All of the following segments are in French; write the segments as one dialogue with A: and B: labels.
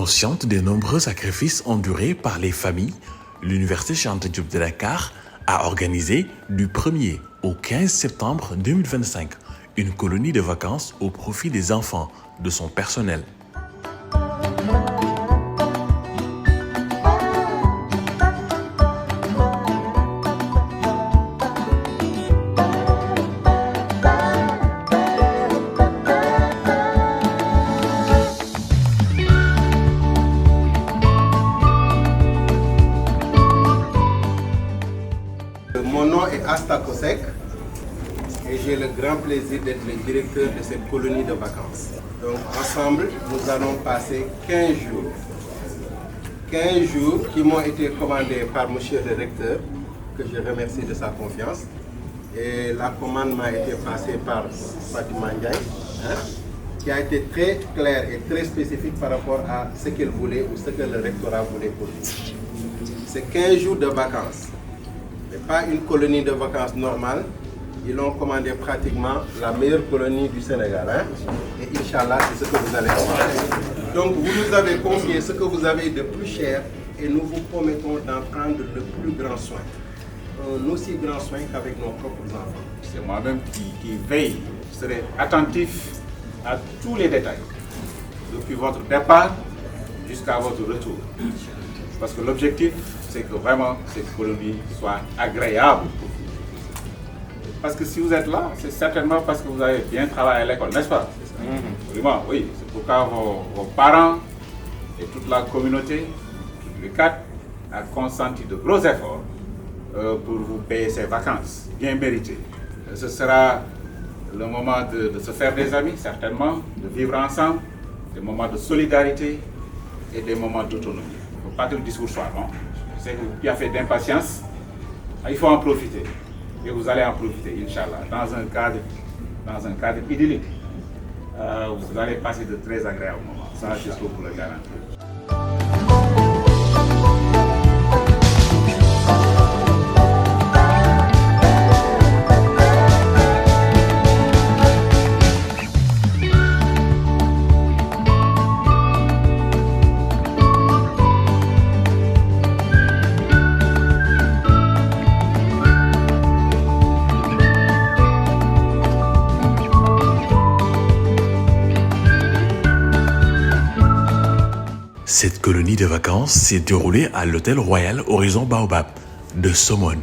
A: Consciente des nombreux sacrifices endurés par les familles, l'Université Cheikh Anta Diop de Dakar a organisé du 1er au 15 septembre 2025 une colonie de vacances au profit des enfants de son personnel.
B: Mon nom est Asta Kosek et j'ai le grand plaisir d'être le directeur de cette colonie de vacances. Donc ensemble, nous allons passer 15 jours. 15 jours qui m'ont été commandés par monsieur le recteur, que je remercie de sa confiance. Et la commande m'a été passée par Fatima Ndiaye, qui a été très claire et très spécifique par rapport à ce qu'elle voulait ou ce que le rectorat voulait pour nous. C'est 15 jours de vacances. Mais pas une colonie de vacances normale. Ils ont commandé pratiquement la meilleure colonie du Sénégal. Et Inch'Allah, c'est ce que vous allez avoir. Donc vous nous avez confié ce que vous avez de plus cher et nous vous promettons d'en prendre le plus grand soin. Un aussi grand soin qu'avec nos propres enfants.
C: C'est moi-même qui veille. Je serai attentif à tous les détails. Depuis votre départ jusqu'à votre retour. Parce que l'objectif, c'est que vraiment cette colonie soit agréable pour vous. Parce que si vous êtes là, c'est certainement parce que vous avez bien travaillé à l'école, n'est-ce pas? Vraiment, oui. C'est pourquoi vos parents et toute la communauté, tous les cadres, a consenti de gros efforts pour vous payer ces vacances bien méritées. Ce sera le moment de se faire des amis, certainement, de vivre ensemble, des moments de solidarité et des moments d'autonomie. Il ne faut pas que le discours soit long. Je sais que vous avez fait d'impatience. Il faut en profiter. Et vous allez en profiter, Inch'Allah, dans un cadre idyllique. Vous allez passer de très agréables moments. Ça, je peux vous le garantir.
A: Cette colonie de vacances s'est déroulée à l'hôtel Royal Horizon Baobab de Somone.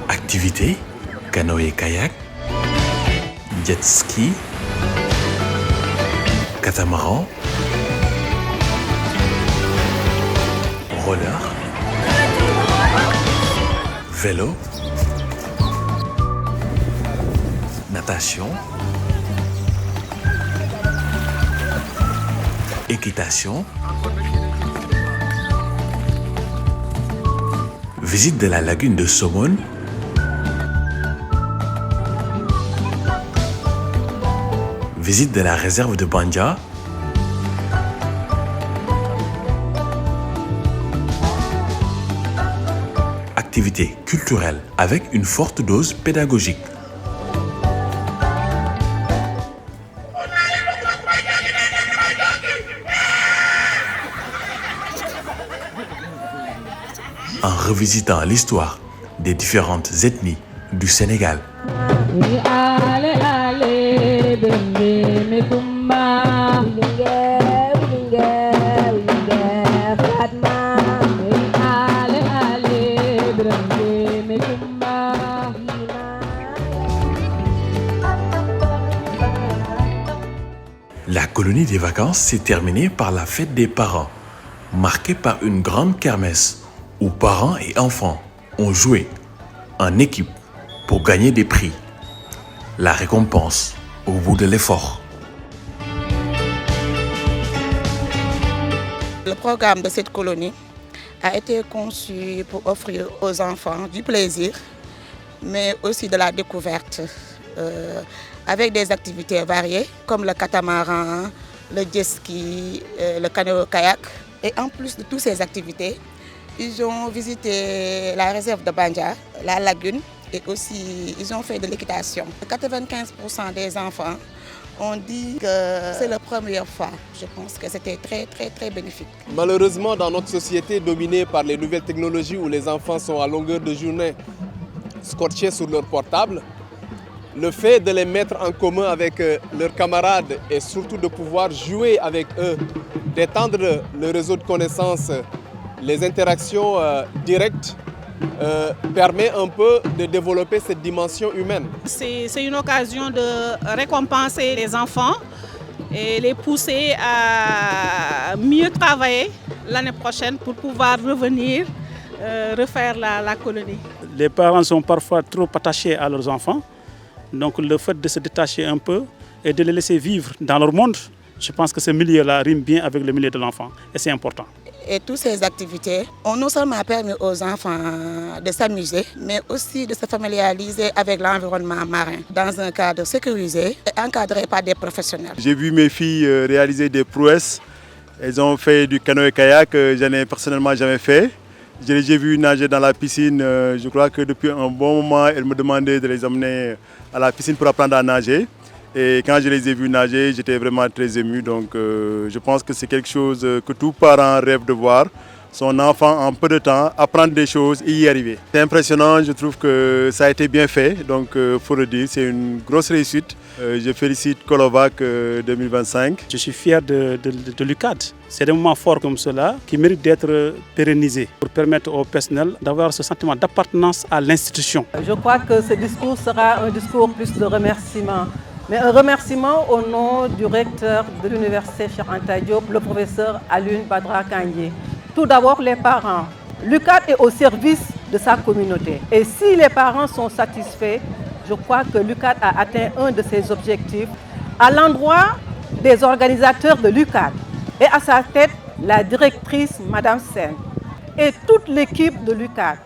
A: Activités, canoë-kayak, jet ski, catamaran, roller, vélo, natation, équitation, visite de la lagune de Somone, visite de la réserve de Bandia, activités culturelles avec une forte dose pédagogique. En revisitant l'histoire des différentes ethnies du Sénégal. La colonie des vacances s'est terminée par la fête des parents, marquée par une grande kermesse où parents et enfants ont joué en équipe pour gagner des prix. La récompense au bout de l'effort.
D: Le programme de cette colonie a été conçu pour offrir aux enfants du plaisir, mais aussi de la découverte, avec des activités variées comme le catamaran, le jet ski, le canoë-kayak. Et en plus de toutes ces activités, ils ont visité la réserve de Bandia, la lagune, et aussi ils ont fait de l'équitation. 95% des enfants ont dit que c'est la première fois. Je pense que c'était très bénéfique.
E: Malheureusement, dans notre société dominée par les nouvelles technologies où les enfants sont à longueur de journée scotchés sur leur portable, le fait de les mettre en commun avec leurs camarades et surtout de pouvoir jouer avec eux, d'étendre le réseau de connaissances, les interactions directes, permet un peu de développer cette dimension humaine.
F: C'est une occasion de récompenser les enfants et les pousser à mieux travailler l'année prochaine pour pouvoir revenir refaire la colonie.
G: Les parents sont parfois trop attachés à leurs enfants. Donc le fait de se détacher un peu et de les laisser vivre dans leur monde, je pense que ce milieu-là rime bien avec le milieu de l'enfant et c'est important.
D: Et toutes ces activités ont non seulement permis aux enfants de s'amuser, mais aussi de se familiariser avec l'environnement marin dans un cadre sécurisé et encadré par des professionnels.
H: J'ai vu mes filles réaliser des prouesses. Elles ont fait du canoë-kayak, j'en ai personnellement jamais fait. Je les ai vues nager dans la piscine. Je crois que depuis un bon moment, elles me demandaient de les emmener à la piscine pour apprendre à nager. Et quand je les ai vus nager, j'étais vraiment très ému. Donc je pense que c'est quelque chose que tout parent rêve de voir. Son enfant, en peu de temps, apprendre des choses et y arriver. C'est impressionnant, je trouve que ça a été bien fait. Donc il faut le dire, c'est une grosse réussite. Je félicite Colovac 2025.
G: Je suis fier de l'UCAD. C'est des moments forts comme cela qui méritent d'être pérennisés pour permettre au personnel d'avoir ce sentiment d'appartenance à l'institution.
I: Je crois que ce discours sera un discours plus de remerciement. Mais un remerciement au nom du recteur de l'université Cheikh Anta Diop, le professeur Alioune Badara Kandji. Tout d'abord les parents. L'UCAD est au service de sa communauté. Et si les parents sont satisfaits, je crois que l'UCAD a atteint un de ses objectifs à l'endroit des organisateurs de l'UCAD. Et à sa tête, la directrice, Madame Sen, et toute l'équipe de l'UCAD,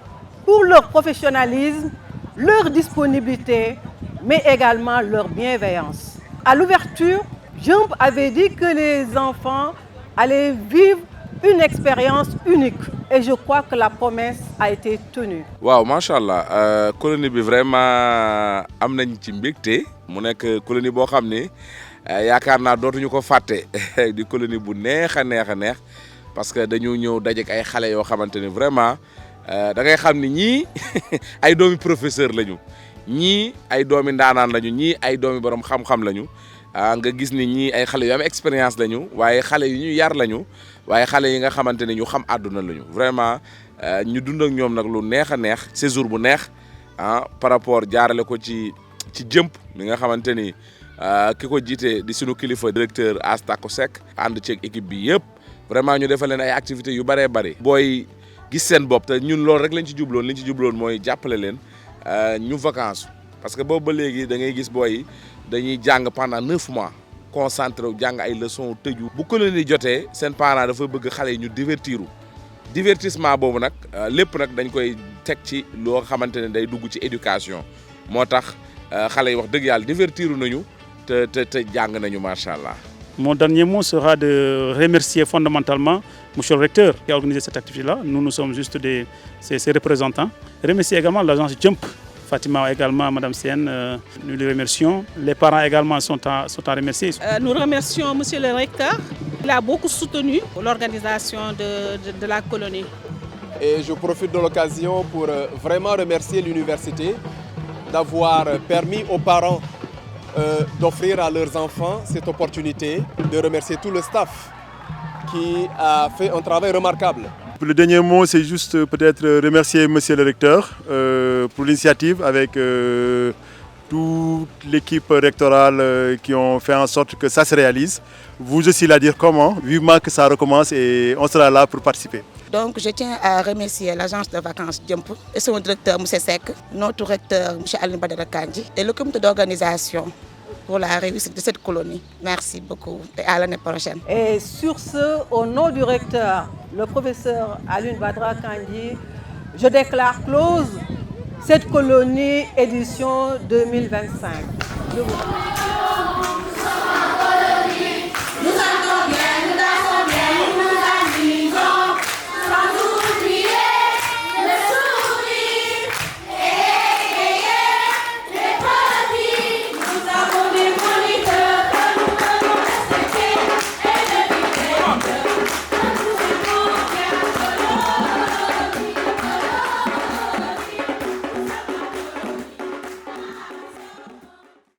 I: pour leur professionnalisme, leur disponibilité, mais également leur bienveillance. À l'ouverture, Jump avait dit que les enfants allaient vivre une expérience unique. Et je crois que la promesse a été tenue.
J: Waaw, machallah, colonie bi vraiment am nañ ci mbégte mu nekk colonie boo xam ne yaakaar naa dootuñu ko fàtte di colonie bu neex a neex parce que dañu ñëw dajeek ay xale yoo xamante ne vraiment da ngay xam ni ñii ay doomi professeur lañu ñii ay doomi ndaanaan lañu ñii ay doomi borom xam-xam lañu nga gis ni ñii ay xale yu am expérience lañu waaye xale yu ñu yar lañu waaye xale yi nga xamante ne ñu xam àdduna lañu vraiment ñu dund ak ñoom nag lu neex a neex séjour bu neex par rapport jaarale ko ci jëmp mi nga xamante ni ki ko jiite di sunu kilifa directeur Astako Seck ànd ceeg équipe bi yëpp vraiment ñu defal leen ay activités yu bëree bëri. booy gis seen bopp te ñun loolu rek lañ ci jubloon mooy jàppale leen ñu vacances parce que boobu ba léegi da ngay gis booy dañuy jàng pendant 9 mois. concentré wu jàng ay leçons tëju. bu colonie jotee seen parents dafa bëgg xale yi ñu divertissement boobu nag lépp nag dañ koy teg ci loo xamante ne day dugg ci éducation moo tax xale yi wax dëgg yàlla divertiru nañu te jàng nañu macha allah.
G: Mon dernier mot sera de remercier fondamentalement monsieur le recteur qui a organisé cette activité-là. Nous sommes juste ses représentants. Remercier également l'agence Jump. Fatima également, Madame Sen, nous les remercions. Les parents également sont à remercier.
F: Nous remercions Monsieur le recteur. Il a beaucoup soutenu l'organisation de la colonie.
E: Et je profite de l'occasion pour vraiment remercier l'université d'avoir permis aux parents d'offrir à leurs enfants cette opportunité, de remercier tout le staff qui a fait un travail remarquable.
H: Le dernier mot, c'est juste peut-être remercier Monsieur le recteur pour l'initiative avec toute l'équipe rectorale qui ont fait en sorte que ça se réalise. Vous aussi la dire comment, vivement que ça recommence et on sera là pour participer.
D: Donc je tiens à remercier l'agence de vacances Jump et son directeur M. Sek, notre recteur M. Aline Badara Kandji et le comité d'organisation pour la réussite de cette colonie. Merci beaucoup et à l'année prochaine.
I: Et sur ce, au nom du recteur, le professeur Aline Badara Kandji, je déclare close cette colonie édition 2025. Je vous remercie.